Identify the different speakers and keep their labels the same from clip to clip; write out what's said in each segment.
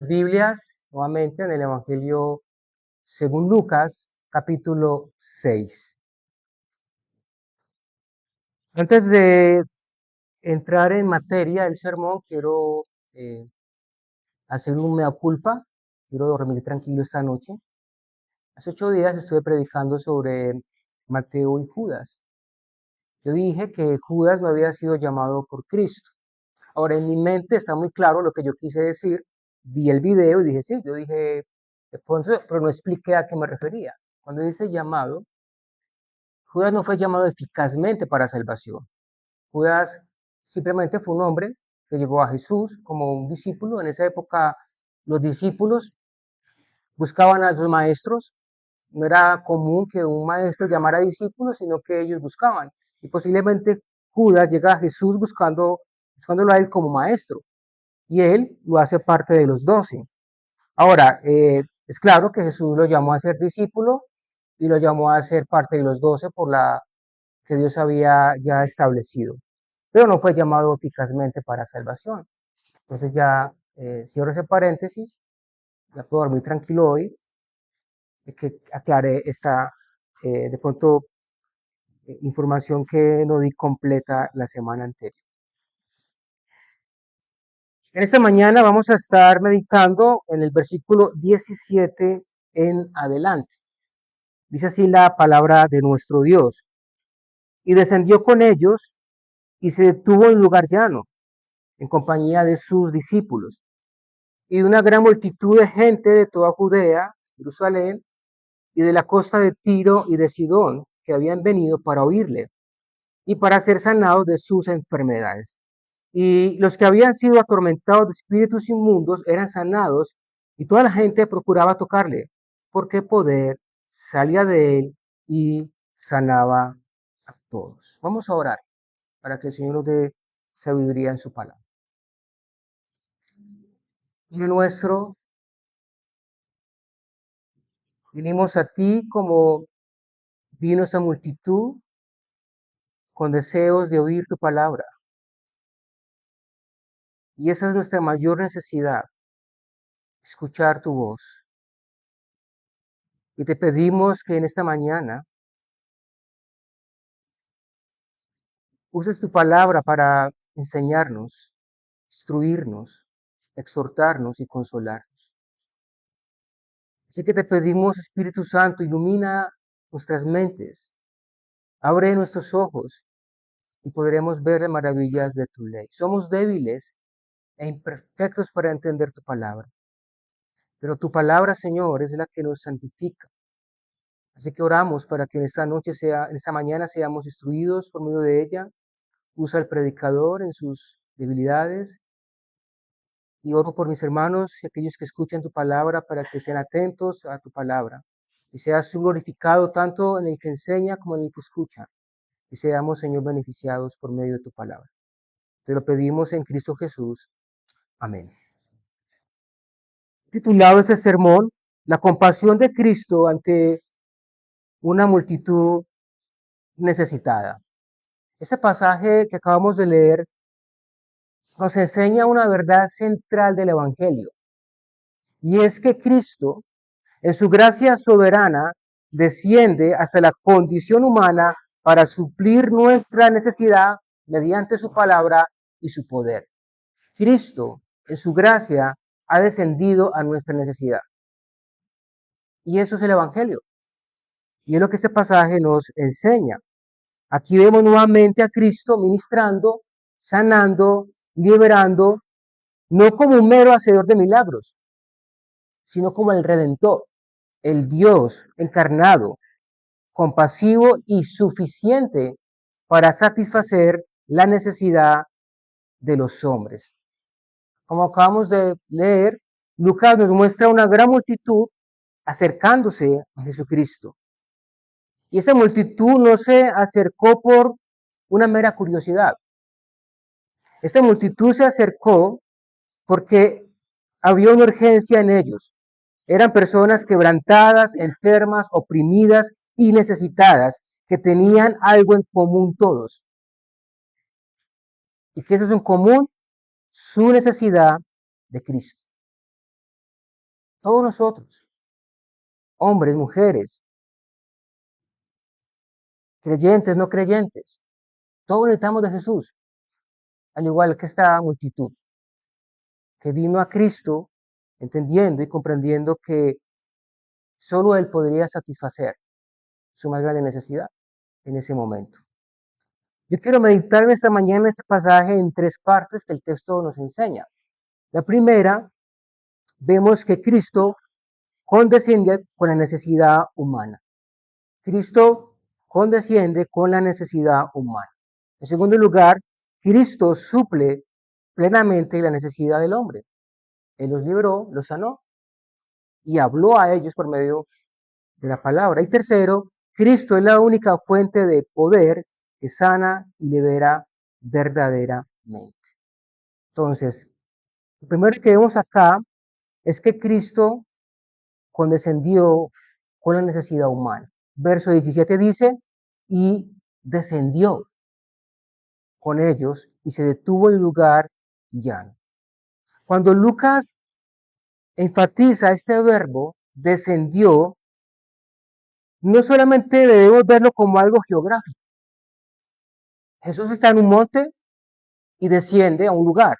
Speaker 1: Biblias, nuevamente en el Evangelio según Lucas, capítulo 6. Antes de entrar en materia del sermón, quiero hacer un mea culpa. Quiero dormir tranquilo esta noche. Hace 8 días estuve predicando sobre Mateo y Judas. Yo dije que Judas no había sido llamado por Cristo. Ahora, en mi mente está muy claro lo que yo quise decir. Vi el video y dije, sí, yo dije, pero no expliqué a qué me refería. Cuando dice llamado, Judas no fue llamado eficazmente para salvación. Judas simplemente fue un hombre que llegó a Jesús como un discípulo. En esa época los discípulos buscaban a los maestros. No era común que un maestro llamara a discípulos, sino que ellos buscaban. Y posiblemente Judas llega a Jesús buscándolo a él como maestro. Y él lo hace parte de los 12. Ahora, es claro que Jesús lo llamó a ser discípulo y lo llamó a ser parte de los 12 por la que Dios había ya establecido, pero no fue llamado eficazmente para salvación. Entonces ya cierro ese paréntesis, ya puedo dormir tranquilo hoy, que aclaré esta, de pronto, información que no di completa la semana anterior. En esta mañana vamos a estar meditando en el versículo 17 en adelante. Dice así la palabra de nuestro Dios. Y descendió con ellos y se detuvo en un lugar llano, en compañía de sus discípulos. Y de una gran multitud de gente de toda Judea, Jerusalén, y de la costa de Tiro y de Sidón, que habían venido para oírle y para ser sanados de sus enfermedades. Y los que habían sido atormentados de espíritus inmundos eran sanados, y toda la gente procuraba tocarle, porque poder salía de él y sanaba a todos. Vamos a orar para que el Señor nos dé sabiduría en su palabra. Dios nuestro, vinimos a ti como vino esa multitud con deseos de oír tu palabra. Y esa es nuestra mayor necesidad, escuchar tu voz. Y te pedimos que en esta mañana uses tu palabra para enseñarnos, instruirnos, exhortarnos y consolarnos. Así que te pedimos, Espíritu Santo, ilumina nuestras mentes, abre nuestros ojos y podremos ver las maravillas de tu ley. Somos débiles e imperfectos para entender tu palabra, pero tu palabra, Señor, es la que nos santifica. Así que oramos para que en esta noche en esta mañana seamos instruidos por medio de ella. Usa el predicador en sus debilidades y oro por mis hermanos y aquellos que escuchan tu palabra para que sean atentos a tu palabra y seas glorificado tanto en el que enseña como en el que escucha y seamos, Señor, beneficiados por medio de tu palabra. Te lo pedimos en Cristo Jesús. Amén. Titulado este sermón, La compasión de Cristo ante una multitud necesitada. Este pasaje que acabamos de leer nos enseña una verdad central del Evangelio, y es que Cristo, en su gracia soberana, desciende hasta la condición humana para suplir nuestra necesidad mediante su palabra y su poder. Cristo, en su gracia, ha descendido a nuestra necesidad. Y eso es el Evangelio. Y es lo que este pasaje nos enseña. Aquí vemos nuevamente a Cristo ministrando, sanando, liberando, no como un mero hacedor de milagros, sino como el Redentor, el Dios encarnado, compasivo y suficiente para satisfacer la necesidad de los hombres. Como acabamos de leer, Lucas nos muestra una gran multitud acercándose a Jesucristo. Y esa multitud no se acercó por una mera curiosidad. Esta multitud se acercó porque había una urgencia en ellos. Eran personas quebrantadas, enfermas, oprimidas y necesitadas, que tenían algo en común todos. ¿Y qué es eso en común? Su necesidad de Cristo. Todos nosotros, hombres, mujeres, creyentes, no creyentes, todos necesitamos de Jesús, al igual que esta multitud que vino a Cristo entendiendo y comprendiendo que solo Él podría satisfacer su más grande necesidad en ese momento. Yo quiero meditar en esta mañana este pasaje en tres partes que el texto nos enseña. La primera, vemos que Cristo condesciende con la necesidad humana. Cristo condesciende con la necesidad humana. En segundo lugar, Cristo suple plenamente la necesidad del hombre. Él los libró, los sanó y habló a ellos por medio de la palabra. Y tercero, Cristo es la única fuente de poder que sana y libera verdaderamente. Entonces, lo primero que vemos acá es que Cristo condescendió con la necesidad humana. Verso 17 dice, y descendió con ellos y se detuvo en un lugar llano. Cuando Lucas enfatiza este verbo, descendió, no solamente debemos verlo como algo geográfico. Jesús está en un monte y desciende a un lugar.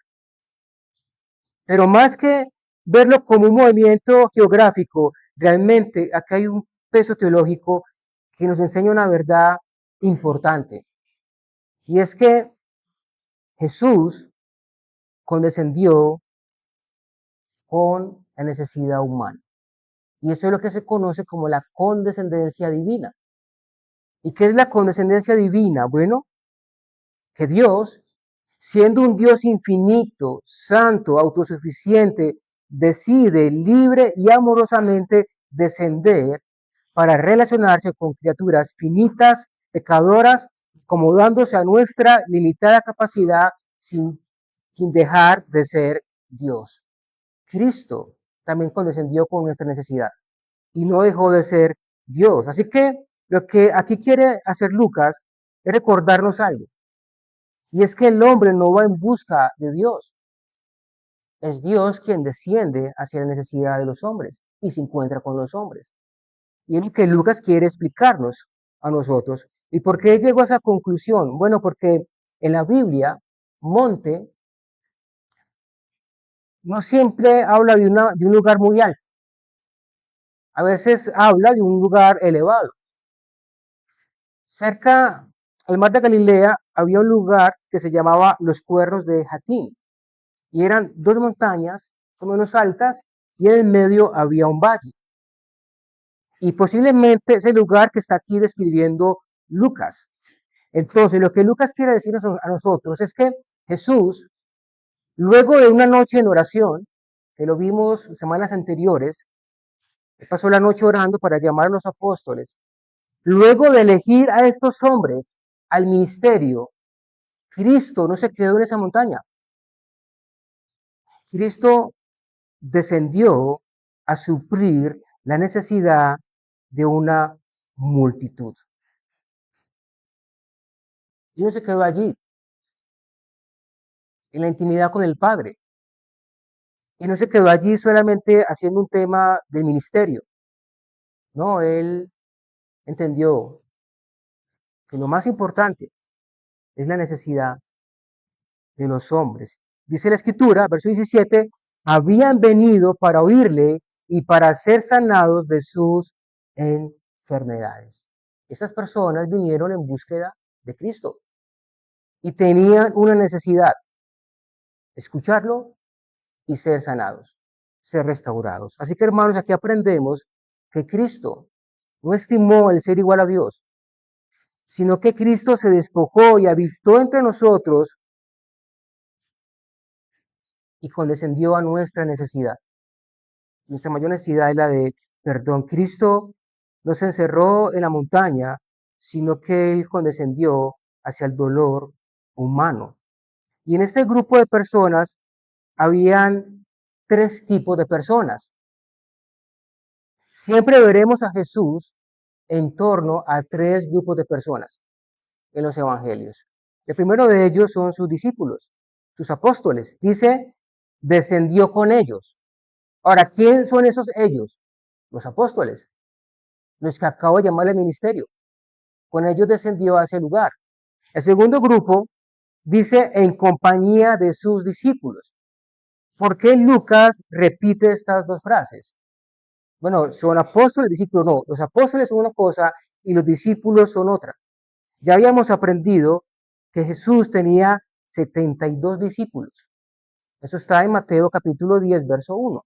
Speaker 1: Pero más que verlo como un movimiento geográfico, realmente acá hay un peso teológico que nos enseña una verdad importante. Y es que Jesús condescendió con la necesidad humana. Y eso es lo que se conoce como la condescendencia divina. ¿Y qué es la condescendencia divina? Bueno, que Dios, siendo un Dios infinito, santo, autosuficiente, decide libre y amorosamente descender para relacionarse con criaturas finitas, pecadoras, acomodándose a nuestra limitada capacidad sin dejar de ser Dios. Cristo también condescendió con nuestra necesidad y no dejó de ser Dios. Así que lo que aquí quiere hacer Lucas es recordarnos algo. Y es que el hombre no va en busca de Dios. Es Dios quien desciende hacia la necesidad de los hombres y se encuentra con los hombres. Y es lo que Lucas quiere explicarnos a nosotros. ¿Y por qué llegó a esa conclusión? Bueno, porque en la Biblia, monte no siempre habla de un lugar muy alto. A veces habla de un lugar elevado. Cerca al mar de Galilea había un lugar que se llamaba los Cuernos de Jatín. Y eran dos montañas, son menos altas, y en el medio había un valle. Y posiblemente ese lugar que está aquí describiendo Lucas. Entonces, lo que Lucas quiere decirnos a nosotros es que Jesús, luego de una noche en oración, que lo vimos semanas anteriores, pasó la noche orando para llamar a los apóstoles, luego de elegir a estos hombres al ministerio, Cristo no se quedó en esa montaña. Cristo descendió a suplir la necesidad de una multitud. Y no se quedó allí, en la intimidad con el Padre. Y no se quedó allí solamente haciendo un tema del ministerio. No, él entendió que lo más importante es la necesidad de los hombres. Dice la escritura, verso 17, habían venido para oírle y para ser sanados de sus enfermedades. Esas personas vinieron en búsqueda de Cristo y tenían una necesidad, escucharlo y ser sanados, ser restaurados. Así que hermanos, aquí aprendemos que Cristo no estimó el ser igual a Dios, sino que Cristo se despojó y habitó entre nosotros y condescendió a nuestra necesidad. Nuestra mayor necesidad es la de perdón. Cristo no se encerró en la montaña, sino que Él condescendió hacia el dolor humano. Y en este grupo de personas habían tres tipos de personas. Siempre veremos a Jesús en torno a tres grupos de personas en los evangelios. El primero de ellos son sus discípulos, sus apóstoles. Dice, descendió con ellos. Ahora, ¿quién son esos ellos? Los apóstoles, los que acabo de llamar al ministerio. Con ellos descendió hacia el lugar. El segundo grupo dice en compañía de sus discípulos. ¿Por qué Lucas repite estas dos frases? Bueno, son apóstoles, discípulos no. Los apóstoles son una cosa y los discípulos son otra. Ya habíamos aprendido que Jesús tenía 72 discípulos. Eso está en Mateo capítulo 10, verso 1.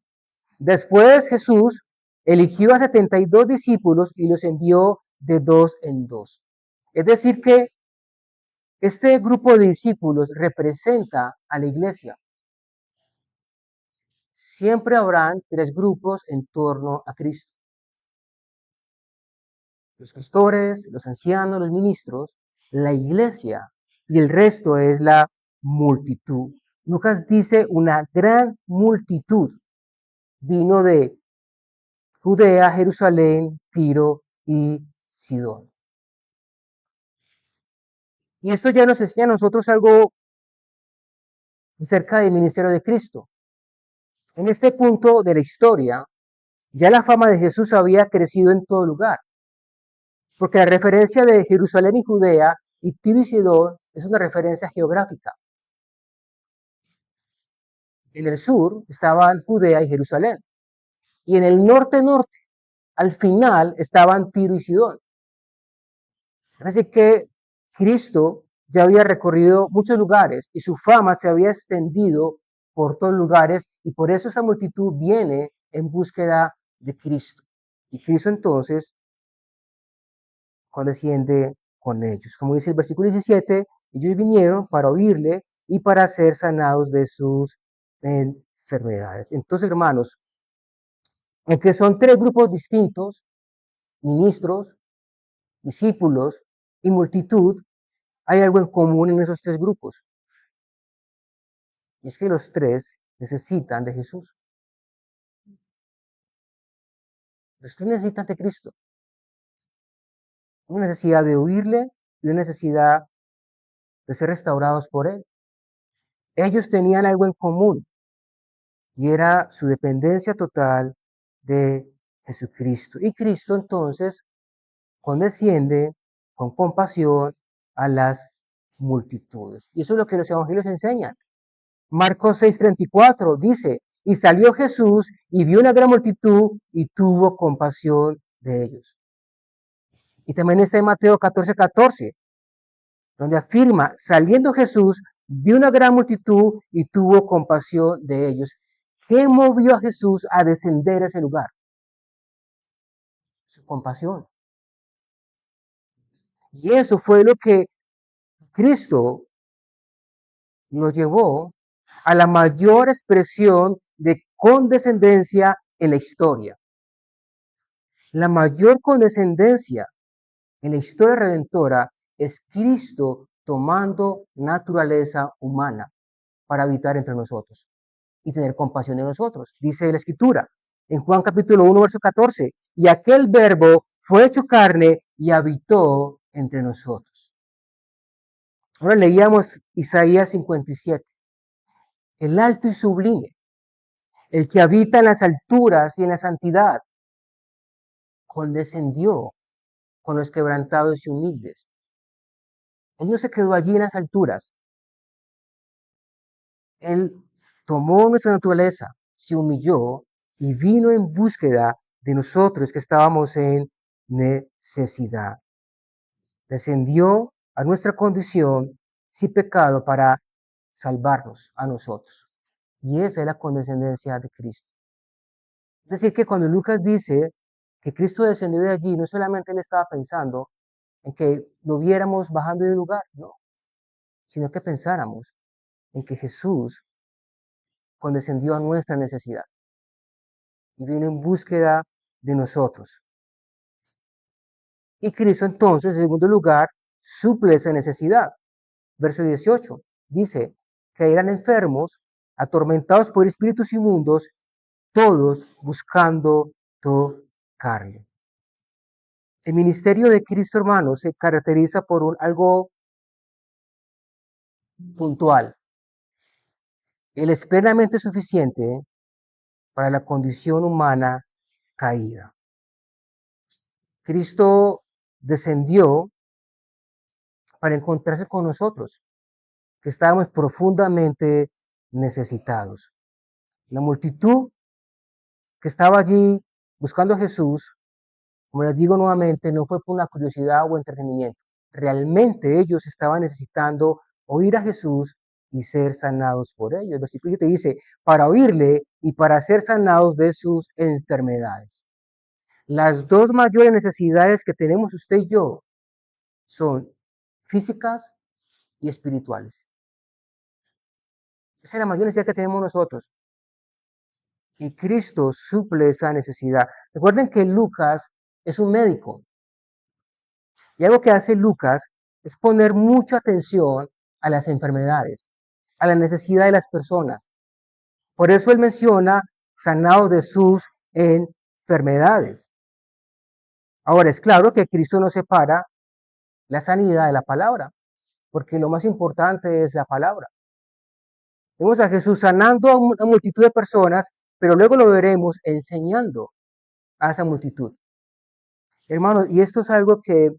Speaker 1: Después Jesús eligió a 72 discípulos y los envió de dos en dos. Es decir, que este grupo de discípulos representa a la iglesia. Siempre habrán tres grupos en torno a Cristo. Los pastores, los ancianos, los ministros, la iglesia y el resto es la multitud. Lucas dice una gran multitud vino de Judea, Jerusalén, Tiro y Sidón. Y esto ya nos enseña a nosotros algo acerca del ministerio de Cristo. En este punto de la historia, ya la fama de Jesús había crecido en todo lugar, porque la referencia de Jerusalén y Judea y Tiro y Sidón es una referencia geográfica. En el sur estaban Judea y Jerusalén, y en el norte-norte, al final, estaban Tiro y Sidón. Así que Cristo ya había recorrido muchos lugares y su fama se había extendido por todos lugares y por eso esa multitud viene en búsqueda de Cristo. Y Cristo entonces condesciende con ellos. Como dice el versículo 17, ellos vinieron para oírle y para ser sanados de sus enfermedades. Entonces, hermanos, aunque son tres grupos distintos, ministros, discípulos y multitud, hay algo en común en esos tres grupos. Y es que los tres necesitan de Jesús. Los tres necesitan de Cristo. Una necesidad de oírle y una necesidad de ser restaurados por Él. Ellos tenían algo en común y era su dependencia total de Jesucristo. Y Cristo entonces condesciende con compasión a las multitudes. Y eso es lo que los evangelios enseñan. Marcos 6:34 dice, y salió Jesús y vio una gran multitud y tuvo compasión de ellos. Y también está en Mateo 14:14, donde afirma, saliendo Jesús, vio una gran multitud y tuvo compasión de ellos. ¿Qué movió a Jesús a descender a ese lugar? Su compasión. Y eso fue lo que Cristo nos llevó a la mayor expresión de condescendencia en la historia. La mayor condescendencia en la historia redentora es Cristo tomando naturaleza humana para habitar entre nosotros y tener compasión de nosotros. Dice la Escritura en Juan capítulo 1, verso 14, y aquel verbo fue hecho carne y habitó entre nosotros. Ahora leíamos Isaías 57, el alto y sublime, el que habita en las alturas y en la santidad, condescendió con los quebrantados y humildes. Él no se quedó allí en las alturas. Él tomó nuestra naturaleza, se humilló y vino en búsqueda de nosotros que estábamos en necesidad. Descendió a nuestra condición sin pecado para salvarnos a nosotros. Y esa es la condescendencia de Cristo. Es decir, que cuando Lucas dice que Cristo descendió de allí, no solamente él estaba pensando en que lo viéramos bajando de un lugar, no, sino que pensáramos en que Jesús condescendió a nuestra necesidad y vino en búsqueda de nosotros. Y Cristo entonces, en segundo lugar, suple esa necesidad. Verso 18 dice que eran enfermos, atormentados por espíritus inmundos, todos buscando tocarle. El ministerio de Cristo, hermano, se caracteriza por algo puntual. Él es plenamente suficiente para la condición humana caída. Cristo descendió para encontrarse con nosotros, que estábamos profundamente necesitados. La multitud que estaba allí buscando a Jesús, como les digo nuevamente, no fue por una curiosidad o entretenimiento. Realmente ellos estaban necesitando oír a Jesús y ser sanados por ellos. El versículo te dice, para oírle y para ser sanados de sus enfermedades. Las dos mayores necesidades que tenemos usted y yo son físicas y espirituales. Esa es la mayor necesidad que tenemos nosotros. Y Cristo suple esa necesidad. Recuerden que Lucas es un médico. Y algo que hace Lucas es poner mucha atención a las enfermedades, a la necesidad de las personas. Por eso él menciona sanados de sus enfermedades. Ahora, es claro que Cristo no separa la sanidad de la palabra, porque lo más importante es la palabra. Vemos a Jesús sanando a una multitud de personas, pero luego lo veremos enseñando a esa multitud. Hermanos, y esto es algo que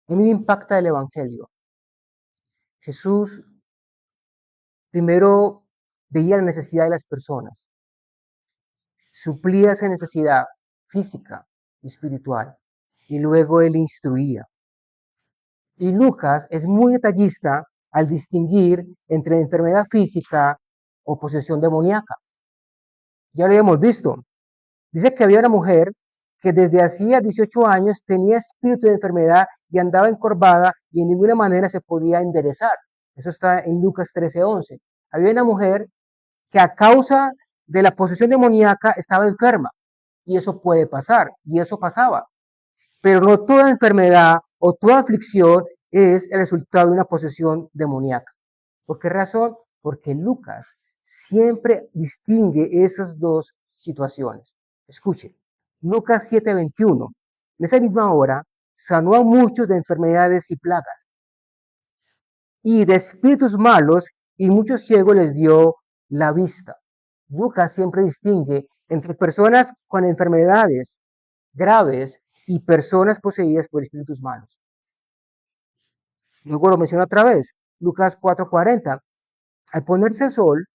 Speaker 1: a mí me impacta el Evangelio. Jesús primero veía la necesidad de las personas, suplía esa necesidad física y espiritual, y luego él instruía. Y Lucas es muy detallista al distinguir entre enfermedad física o posesión demoníaca. Ya lo hemos visto. Dice que había una mujer que desde hacía 18 años tenía espíritu de enfermedad y andaba encorvada y en ninguna manera se podía enderezar. Eso está en Lucas 13:11. Había una mujer que a causa de la posesión demoníaca estaba enferma. Y eso puede pasar, y eso pasaba. Pero no toda enfermedad o toda aflicción es el resultado de una posesión demoníaca. ¿Por qué razón? Porque Lucas siempre distingue esas dos situaciones. Escuche, Lucas 7:21. En esa misma hora sanó a muchos de enfermedades y plagas y de espíritus malos, y muchos ciegos les dio la vista. Lucas siempre distingue entre personas con enfermedades graves y personas poseídas por espíritus malos. Luego lo menciona otra vez, Lucas 4:40. Al ponerse el sol,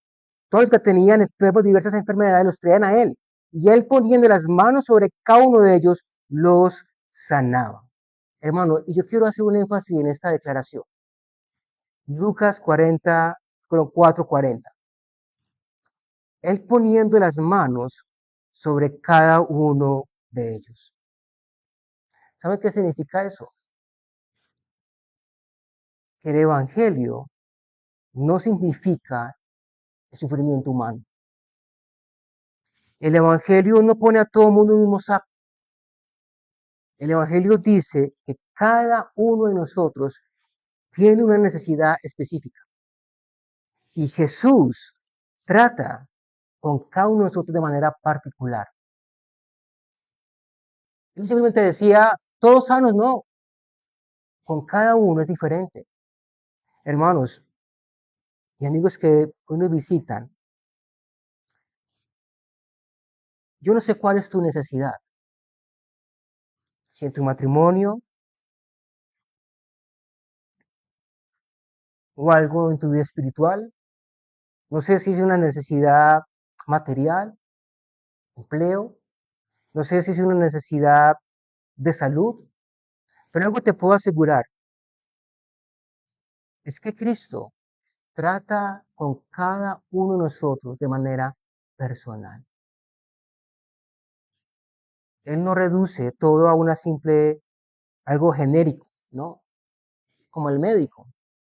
Speaker 1: todos los que tenían enfermos de diversas enfermedades los traían a él, y él poniendo las manos sobre cada uno de ellos, los sanaba. Hermano, y yo quiero hacer un énfasis en esta declaración. Lucas 4:40. Él poniendo las manos sobre cada uno de ellos. ¿Sabe qué significa eso? Que el Evangelio no significa el sufrimiento humano. El Evangelio no pone a todo el mundo en el mismo saco. El Evangelio dice que cada uno de nosotros tiene una necesidad específica. Y Jesús trata con cada uno de nosotros de manera particular. Él simplemente decía, todos sanos, no. Con cada uno es diferente. Hermanos y amigos que hoy nos visitan, yo no sé cuál es tu necesidad. Si en tu matrimonio o algo en tu vida espiritual, no sé si es una necesidad material, empleo, no sé si es una necesidad de salud, pero algo te puedo asegurar, es que Cristo trata con cada uno de nosotros de manera personal. Él no reduce todo a una simple, algo genérico, ¿no? Como el médico,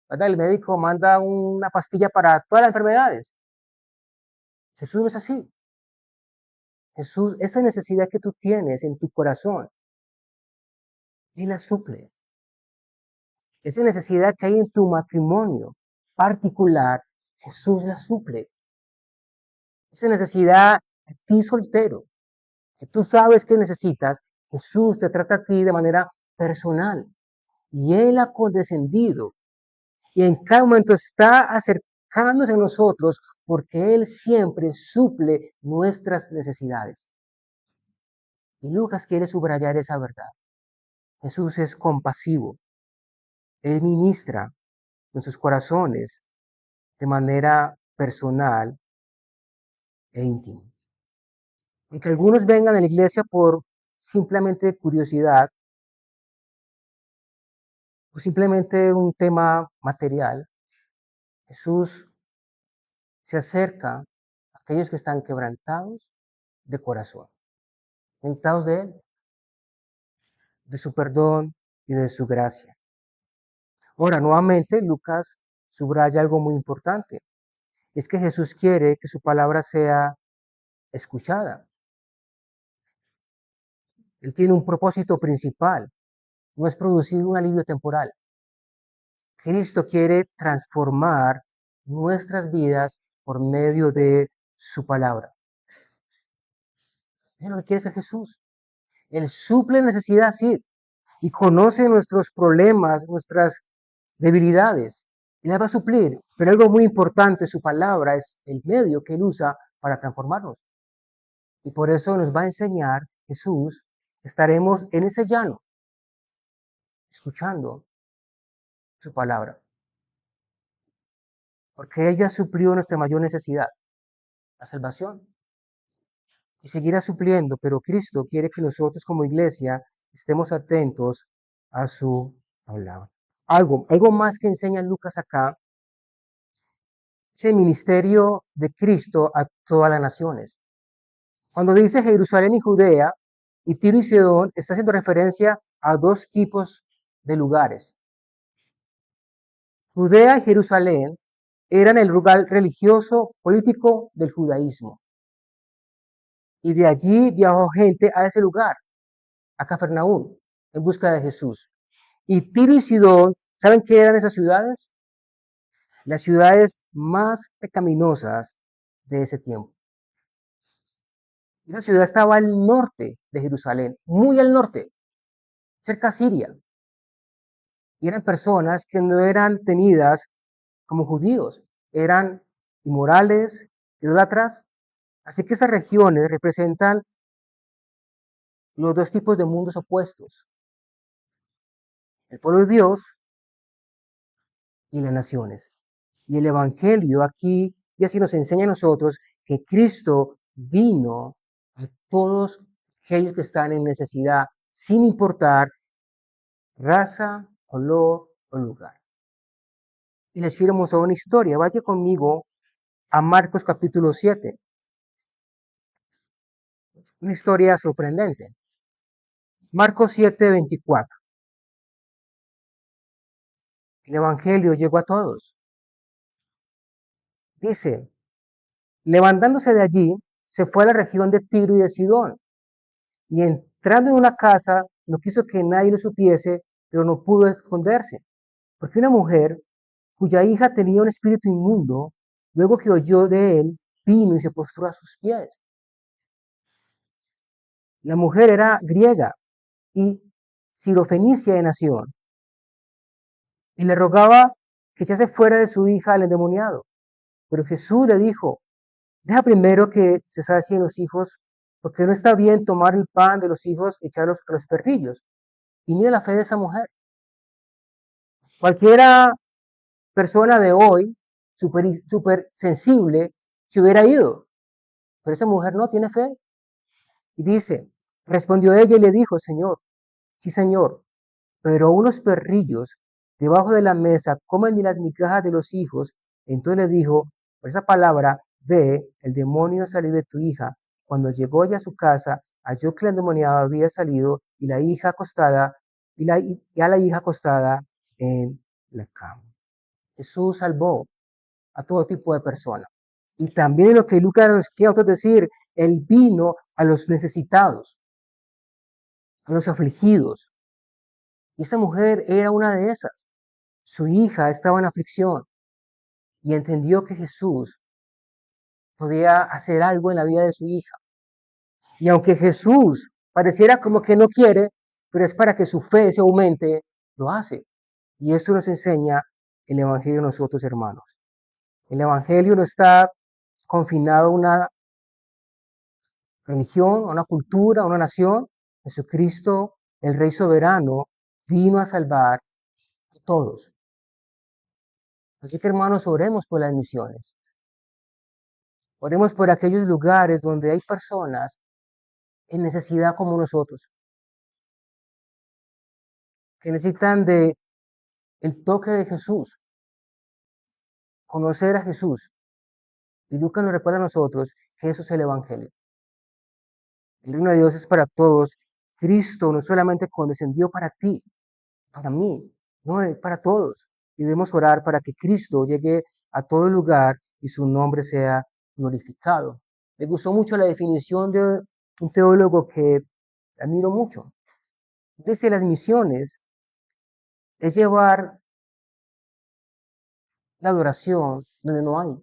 Speaker 1: ¿verdad? El médico manda una pastilla para todas las enfermedades. Jesús no es así. Jesús, esa necesidad que tú tienes en tu corazón, Él la suple. Esa necesidad que hay en tu matrimonio particular, Jesús la suple. Esa necesidad de ti soltero, que tú sabes que necesitas, Jesús te trata a ti de manera personal. Y Él ha condescendido y en cada momento está acercándose a nosotros porque Él siempre suple nuestras necesidades. Y Lucas quiere subrayar esa verdad. Jesús es compasivo. Él ministra en sus corazones de manera personal e íntima. Y que algunos vengan a la iglesia por simplemente curiosidad o simplemente un tema material, Jesús se acerca a aquellos que están quebrantados de corazón, necesitados de Él, de su perdón y de su gracia. Ahora, nuevamente, Lucas subraya algo muy importante. Es que Jesús quiere que su palabra sea escuchada. Él tiene un propósito principal, no es producir un alivio temporal. Cristo quiere transformar nuestras vidas por medio de su palabra. Es lo que quiere hacer Jesús. Él suple necesidad, sí, y conoce nuestros problemas, nuestras debilidades, y las va a suplir. Pero algo muy importante, su palabra es el medio que Él usa para transformarnos. Y por eso nos va a enseñar Jesús, estaremos en ese llano, escuchando su palabra. Porque ella suplió nuestra mayor necesidad, la salvación. Y seguirá supliendo, pero Cristo quiere que nosotros como iglesia estemos atentos a su palabra. Algo más que enseña Lucas acá es el ministerio de Cristo a todas las naciones. Cuando dice Jerusalén y Judea y Tiro y Sidón, está haciendo referencia a dos tipos de lugares. Judea y Jerusalén eran el lugar religioso, político del judaísmo. Y de allí viajó gente a ese lugar, a Cafarnaúm, en busca de Jesús. Y Tiro y Sidón, ¿saben qué eran esas ciudades? Las ciudades más pecaminosas de ese tiempo. Esa ciudad estaba al norte de Jerusalén, muy al norte, cerca a Siria. Y eran personas que no eran tenidas como judíos, eran inmorales, idólatras. Así que esas regiones representan los dos tipos de mundos opuestos, el pueblo de Dios y las naciones. Y el Evangelio aquí ya sí nos enseña a nosotros que Cristo vino a todos aquellos que están en necesidad, sin importar raza, color o lugar. Y les quiero mostrar una historia. Vaya conmigo a Marcos capítulo 7. Una historia sorprendente. Marcos 7:24. El Evangelio llegó a todos. Dice, levantándose de allí, se fue a la región de Tiro y de Sidón. Y entrando en una casa, no quiso que nadie lo supiese, pero no pudo esconderse. Porque una mujer cuya hija tenía un espíritu inmundo, luego que oyó de él, vino y se postró a sus pies. La mujer era griega y sirofenicia de nación, y le rogaba que echase fuera de su hija al endemoniado. Pero Jesús le dijo, deja primero que se sacien los hijos, porque no está bien tomar el pan de los hijos y echarlos a los perrillos. Y mira la fe de esa mujer. Cualquiera persona de hoy, súper sensible, se hubiera ido. Pero esa mujer no tiene fe. Y dice, respondió ella y le dijo, Señor, sí, Señor, pero unos perrillos debajo de la mesa comen de las migajas de los hijos. Entonces le dijo, por esa palabra, ve, el demonio salió de tu hija. Cuando llegó ella a su casa, halló que el endemoniado había salido y la hija acostada, y a la hija acostada en la cama. Jesús salvó a todo tipo de personas. Y también lo que Lucas nos quiere decir, Él vino a los necesitados, a los afligidos. Y esta mujer era una de esas. Su hija estaba en aflicción y entendió que Jesús podía hacer algo en la vida de su hija. Y aunque Jesús pareciera como que no quiere, pero es para que su fe se aumente, lo hace. Y esto nos enseña el Evangelio a nosotros, hermanos. El Evangelio no está confinado a una religión, a una cultura, a una nación. Jesucristo, el Rey soberano, vino a salvar a todos. Así que hermanos, oremos por las misiones. Oremos por aquellos lugares donde hay personas en necesidad como nosotros, que necesitan de el toque de Jesús, conocer a Jesús. Y Lucas nos recuerda a nosotros que eso es el Evangelio. El reino de Dios es para todos. Cristo no solamente condescendió para ti, para mí, no, es para todos. Y debemos orar para que Cristo llegue a todo lugar y su nombre sea glorificado. Me gustó mucho la definición de un teólogo que admiro mucho. Dice, las misiones es llevar la adoración donde no hay.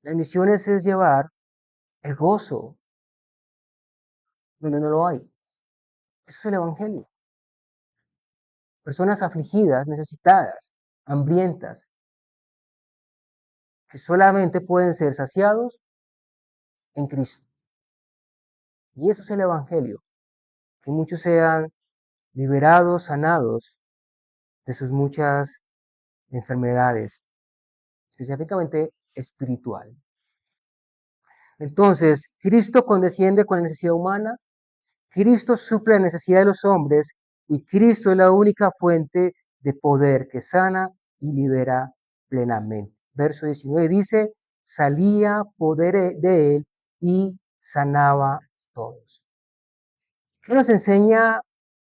Speaker 1: Las misiones es llevar el gozo donde no lo hay. Eso es el Evangelio. Personas afligidas, necesitadas, hambrientas, que solamente pueden ser saciados en Cristo. Y eso es el Evangelio. Que muchos sean liberados, sanados de sus muchas enfermedades, específicamente espiritual. Entonces, Cristo condesciende con la necesidad humana, Cristo suple la necesidad de los hombres y Cristo es la única fuente de poder que sana y libera plenamente. Verso 19 dice, salía poder de él y sanaba a todos. ¿Qué nos enseña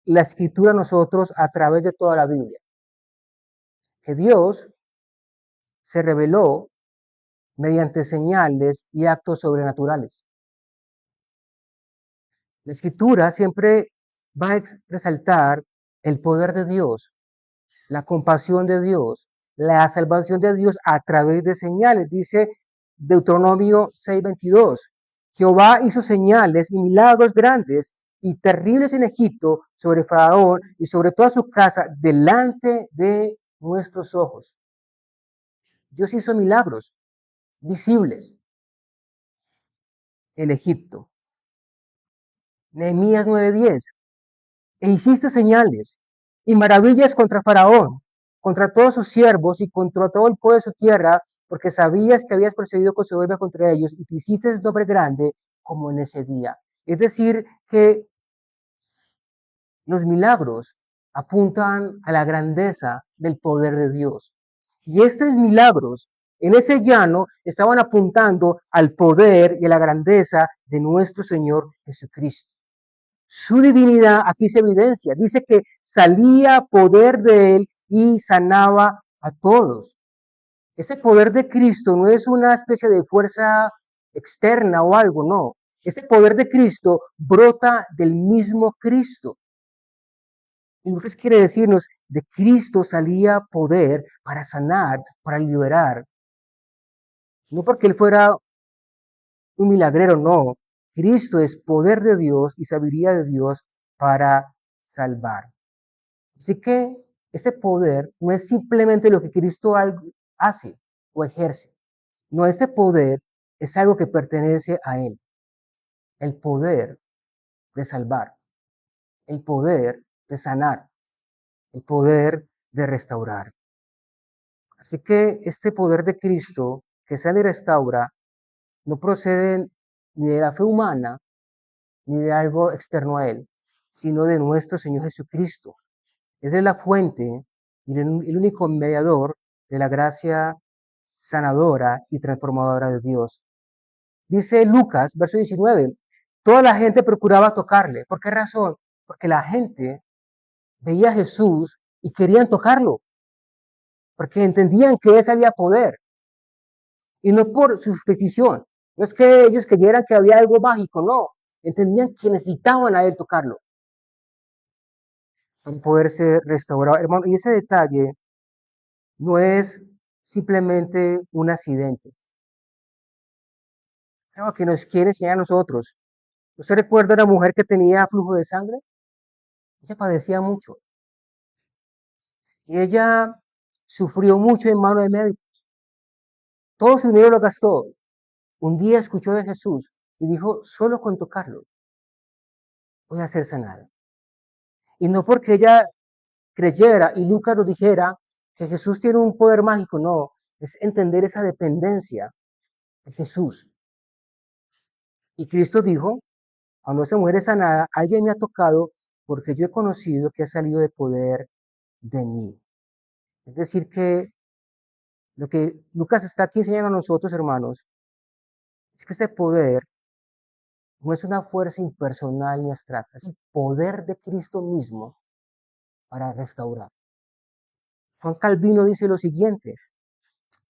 Speaker 1: la escritura a nosotros a través de toda la Biblia? Que Dios se reveló mediante señales y actos sobrenaturales. La escritura siempre va a resaltar el poder de Dios, la compasión de Dios, la salvación de Dios a través de señales. Dice Deuteronomio 6:22, Jehová hizo señales y milagros grandes y terribles en Egipto sobre Faraón y sobre toda su casa delante de nuestros ojos. Dios hizo milagros visibles en Egipto. Nehemías 9:10, e hiciste señales y maravillas contra Faraón, contra todos sus siervos y contra todo el pueblo de su tierra, porque sabías que habías procedido con soberbia contra ellos y te hiciste nombre grande como en ese día. Es decir, que los milagros apuntan a la grandeza del poder de Dios. Y estos milagros en ese llano estaban apuntando al poder y a la grandeza de nuestro Señor Jesucristo. Su divinidad aquí se evidencia. Dice que salía poder de él y sanaba a todos. Ese poder de Cristo no es una especie de fuerza externa o algo, no. Ese poder de Cristo brota del mismo Cristo. Y lo que quiere decirnos, de Cristo salía poder para sanar, para liberar. No porque él fuera un milagrero, no. Cristo es poder de Dios y sabiduría de Dios para salvar. Así que ese poder no es simplemente lo que Cristo hace o ejerce. No, ese poder es algo que pertenece a Él. El poder de salvar, el poder de sanar, el poder de restaurar. Así que este poder de Cristo que sana y restaura no procede ni de la fe humana ni de algo externo a Él, sino de nuestro Señor Jesucristo. Es de la fuente y el único mediador de la gracia sanadora y transformadora de Dios. Dice Lucas, verso 19, toda la gente procuraba tocarle. ¿Por qué razón? Porque la gente veía a Jesús y querían tocarlo, porque entendían que ese había poder, y no por su petición. No es que ellos creyeran que había algo mágico, no. Entendían que necesitaban a él tocarlo para poderse restaurar. Hermano, y ese detalle no es simplemente un accidente. No, que nos quiere enseñar a nosotros. ¿Usted recuerda a una mujer que tenía flujo de sangre? Ella padecía mucho. Y ella sufrió mucho en manos de médicos. Todo su dinero lo gastó. Un día escuchó de Jesús y dijo, solo con tocarlo voy a ser sanada. Y no porque ella creyera y Lucas nos dijera que Jesús tiene un poder mágico, no, es entender esa dependencia de Jesús. Y Cristo dijo, cuando esa mujer es sanada, alguien me ha tocado porque yo he conocido que ha salido de poder de mí. Es decir, que lo que Lucas está aquí enseñando a nosotros, hermanos, es que este poder no es una fuerza impersonal ni abstracta, es el poder de Cristo mismo para restaurar. Juan Calvino dice lo siguiente,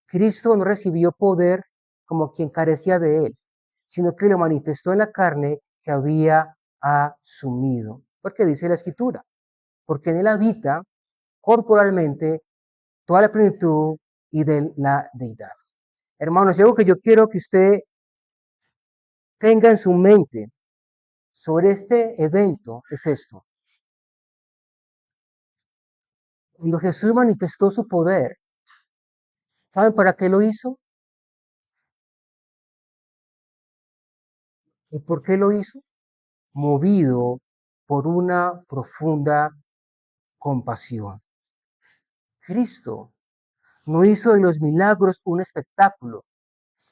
Speaker 1: Cristo no recibió poder como quien carecía de él, sino que lo manifestó en la carne que había asumido. Porque dice la Escritura, porque en él habita corporalmente toda la plenitud y de la deidad. Hermanos, algo que yo quiero que usted tenga en su mente sobre este evento es esto. Cuando Jesús manifestó su poder, ¿saben para qué lo hizo? ¿Y por qué lo hizo? Movido por una profunda compasión. Cristo no hizo de los milagros un espectáculo,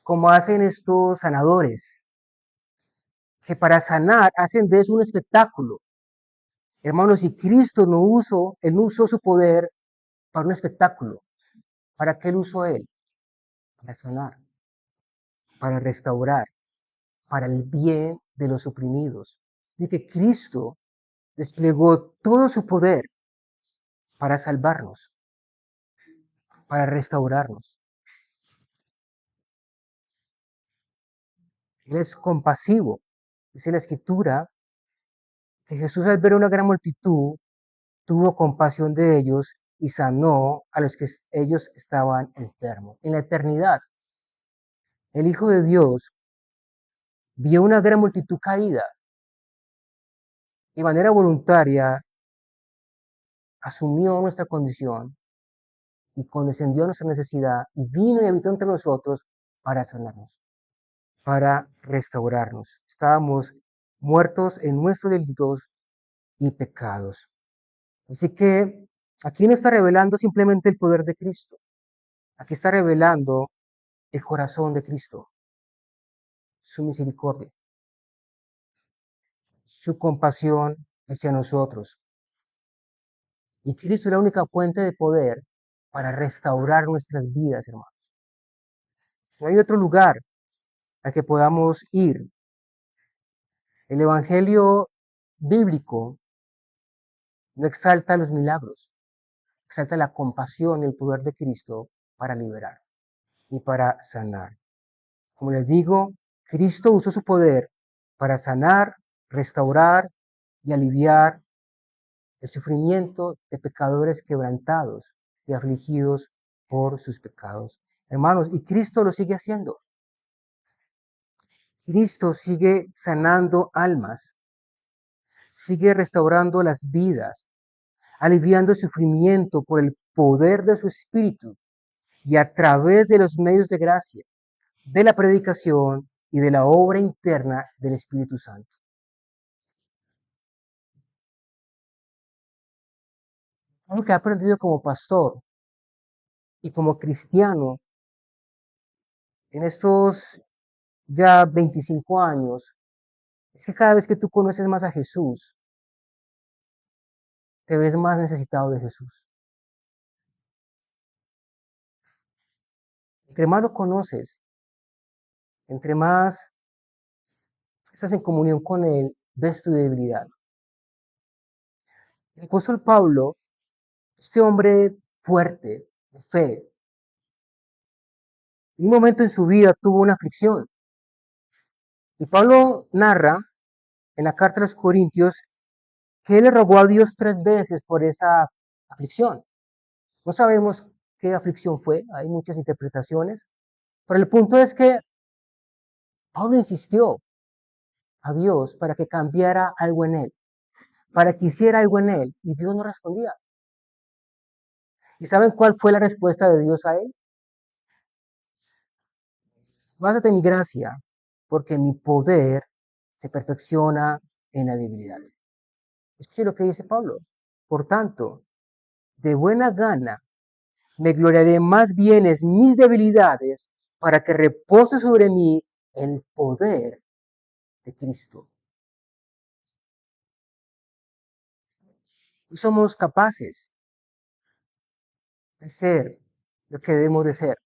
Speaker 1: como hacen estos sanadores, que para sanar hacen de eso un espectáculo. Hermanos, si Cristo él no usó su poder para un espectáculo, ¿para qué lo usó él? Para sanar, para restaurar, para el bien de los oprimidos. De que Cristo desplegó todo su poder para salvarnos, para restaurarnos. Él es compasivo. Dice la Escritura que Jesús al ver una gran multitud tuvo compasión de ellos y sanó a los que ellos estaban enfermos. En la eternidad, el Hijo de Dios vio una gran multitud caída y de manera voluntaria asumió nuestra condición y condescendió a nuestra necesidad y vino y habitó entre nosotros para sanarnos, para restaurarnos. Estábamos muertos en nuestros delitos y pecados. Así que aquí no está revelando simplemente el poder de Cristo, aquí está revelando el corazón de Cristo, su misericordia, su compasión hacia nosotros. Y Cristo es la única fuente de poder para restaurar nuestras vidas, hermanos. No hay otro lugar al que podamos ir. El Evangelio bíblico no exalta los milagros, exalta la compasión y el poder de Cristo para liberar y para sanar. Como les digo, Cristo usó su poder para sanar, restaurar y aliviar el sufrimiento de pecadores quebrantados y afligidos por sus pecados. Hermanos, y Cristo lo sigue haciendo. Cristo sigue sanando almas, sigue restaurando las vidas, aliviando el sufrimiento por el poder de su Espíritu y a través de los medios de gracia, de la predicación y de la obra interna del Espíritu Santo. Algo que he aprendido como pastor y como cristiano en estos ya 25 años es que cada vez que tú conoces más a Jesús, te ves más necesitado de Jesús. Entre más lo conoces, entre más estás en comunión con Él, ves tu debilidad. El apóstol Pablo, este hombre fuerte, de fe, en un momento en su vida tuvo una aflicción. Y Pablo narra en la carta a los Corintios que él le rogó a Dios 3 veces por esa aflicción. No sabemos qué aflicción fue, hay muchas interpretaciones, pero el punto es que Pablo insistió a Dios para que cambiara algo en él, para que hiciera algo en él, y Dios no respondía. ¿Y saben cuál fue la respuesta de Dios a él? Básate en mi gracia, porque mi poder se perfecciona en la debilidad. Escuche lo que dice Pablo. Por tanto, de buena gana me gloriaré más bien en mis debilidades para que repose sobre mí el poder de Cristo. Y somos capaces de ser lo que debemos de ser.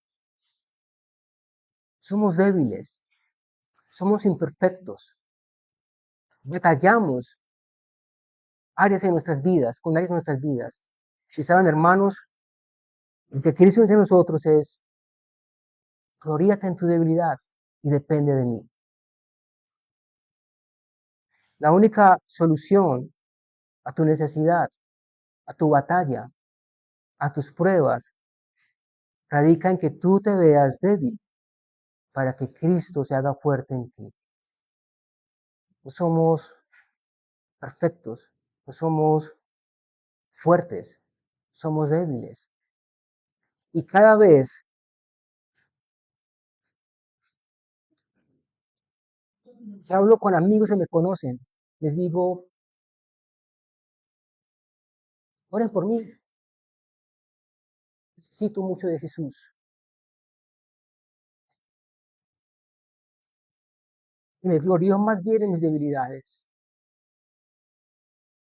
Speaker 1: Somos débiles, somos imperfectos, batallamos áreas en nuestras vidas, con áreas en nuestras vidas. Si saben, hermanos, lo que Cristo dice a nosotros es, gloríate en tu debilidad y depende de mí. La única solución a tu necesidad, a tu batalla, a tus pruebas, radica en que tú te veas débil para que Cristo se haga fuerte en ti. No somos perfectos, no somos fuertes, somos débiles. Y cada vez, si hablo con amigos que me conocen, les digo, oren por mí, necesito mucho de Jesús. Y me glorío más bien en mis debilidades,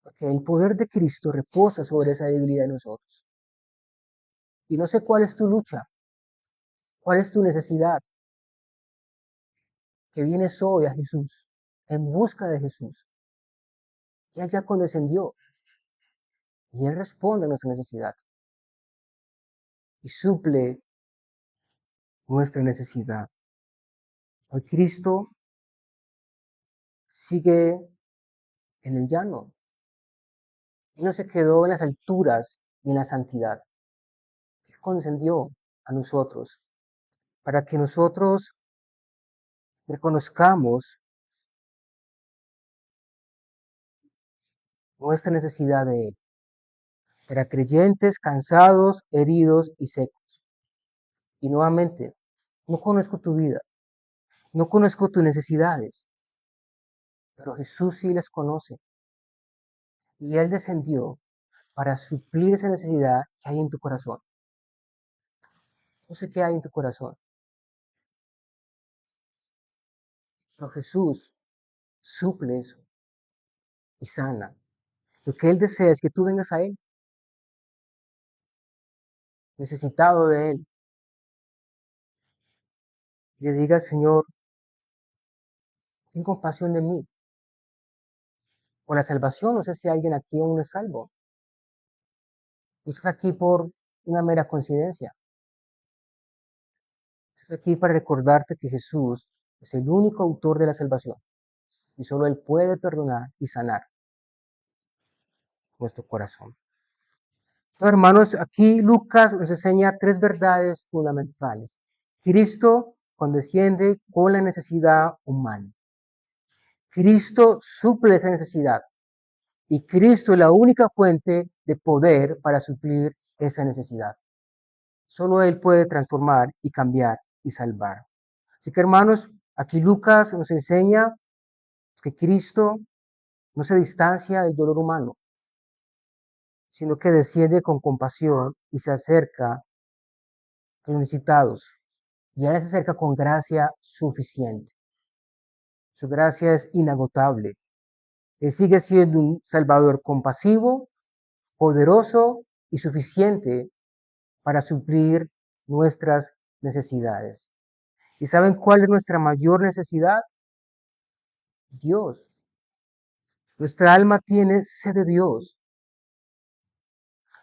Speaker 1: porque el poder de Cristo reposa sobre esa debilidad de nosotros. Y no sé cuál es tu lucha, cuál es tu necesidad, que vienes hoy a Jesús, en busca de Jesús. Y Él ya condescendió, y Él responde a nuestra necesidad, y suple nuestra necesidad. Hoy Cristo sigue en el llano. Él no se quedó en las alturas ni en la santidad. Él condescendió a nosotros para que nosotros reconozcamos nuestra necesidad de Él. Para creyentes cansados, heridos y secos. Y nuevamente, no conozco tu vida, no conozco tus necesidades, pero Jesús sí las conoce. Y Él descendió para suplir esa necesidad que hay en tu corazón. No sé qué hay en tu corazón, pero Jesús suple eso y sana. Lo que Él desea es que tú vengas a Él, necesitado de Él, y le digas, Señor, ten compasión de mí. Por la salvación, no sé si alguien aquí aún es salvo. Tú estás aquí por una mera coincidencia. Estás aquí para recordarte que Jesús es el único autor de la salvación y solo Él puede perdonar y sanar nuestro corazón. Entonces, hermanos, aquí Lucas nos enseña tres verdades fundamentales. Cristo condesciende con la necesidad humana. Cristo suple esa necesidad y Cristo es la única fuente de poder para suplir esa necesidad. Solo Él puede transformar y cambiar y salvar. Así que hermanos, aquí Lucas nos enseña que Cristo no se distancia del dolor humano, sino que desciende con compasión y se acerca a los necesitados. Y Él se acerca con gracia suficiente. Su gracia es inagotable. Él sigue siendo un Salvador compasivo, poderoso y suficiente para suplir nuestras necesidades. ¿Y saben cuál es nuestra mayor necesidad? Dios. Nuestra alma tiene sed de Dios.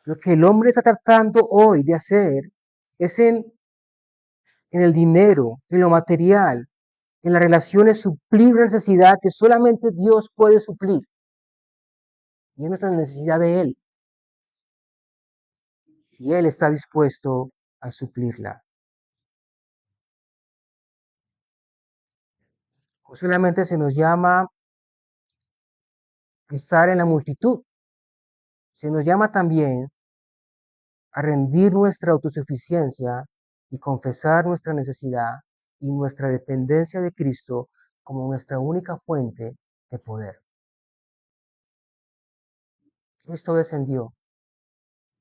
Speaker 1: Lo que el hombre está tratando hoy de hacer es en el dinero, en lo material, en las relaciones, suplir una necesidad que solamente Dios puede suplir. Y es nuestra necesidad de Él. Y Él está dispuesto a suplirla. No solamente se nos llama a estar en la multitud, se nos llama también a rendir nuestra autosuficiencia y confesar nuestra necesidad y nuestra dependencia de Cristo como nuestra única fuente de poder. Cristo descendió.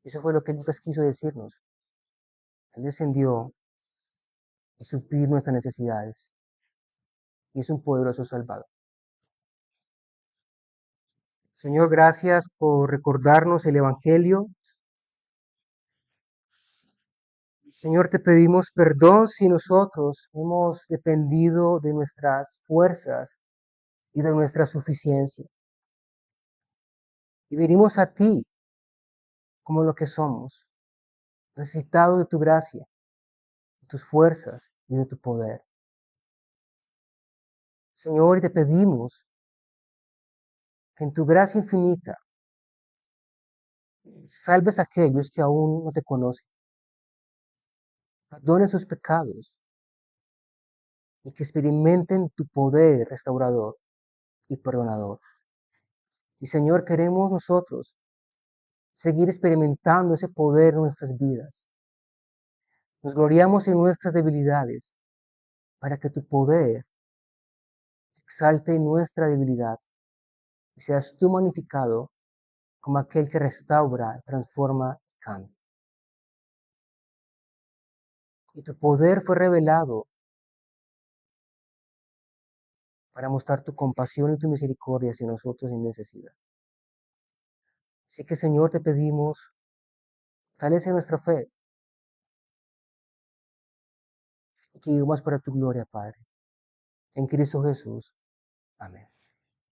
Speaker 1: Eso fue lo que Lucas quiso decirnos. Él descendió y suplir nuestras necesidades. Y es un poderoso Salvador. Señor, gracias por recordarnos el Evangelio. Señor, te pedimos perdón si nosotros hemos dependido de nuestras fuerzas y de nuestra suficiencia. Y venimos a ti como lo que somos, necesitados de tu gracia, de tus fuerzas y de tu poder. Señor, y te pedimos que en tu gracia infinita salves a aquellos que aún no te conocen, perdonen sus pecados y que experimenten tu poder restaurador y perdonador. Y Señor, queremos nosotros seguir experimentando ese poder en nuestras vidas. Nos gloriamos en nuestras debilidades para que tu poder se exalte en nuestra debilidad y seas tú magnificado como aquel que restaura, transforma y cambia. Y tu poder fue revelado para mostrar tu compasión y tu misericordia hacia nosotros en necesidad. Así que, Señor, te pedimos, fortalece nuestra fe y que vivamos para tu gloria, Padre. En Cristo Jesús. Amén.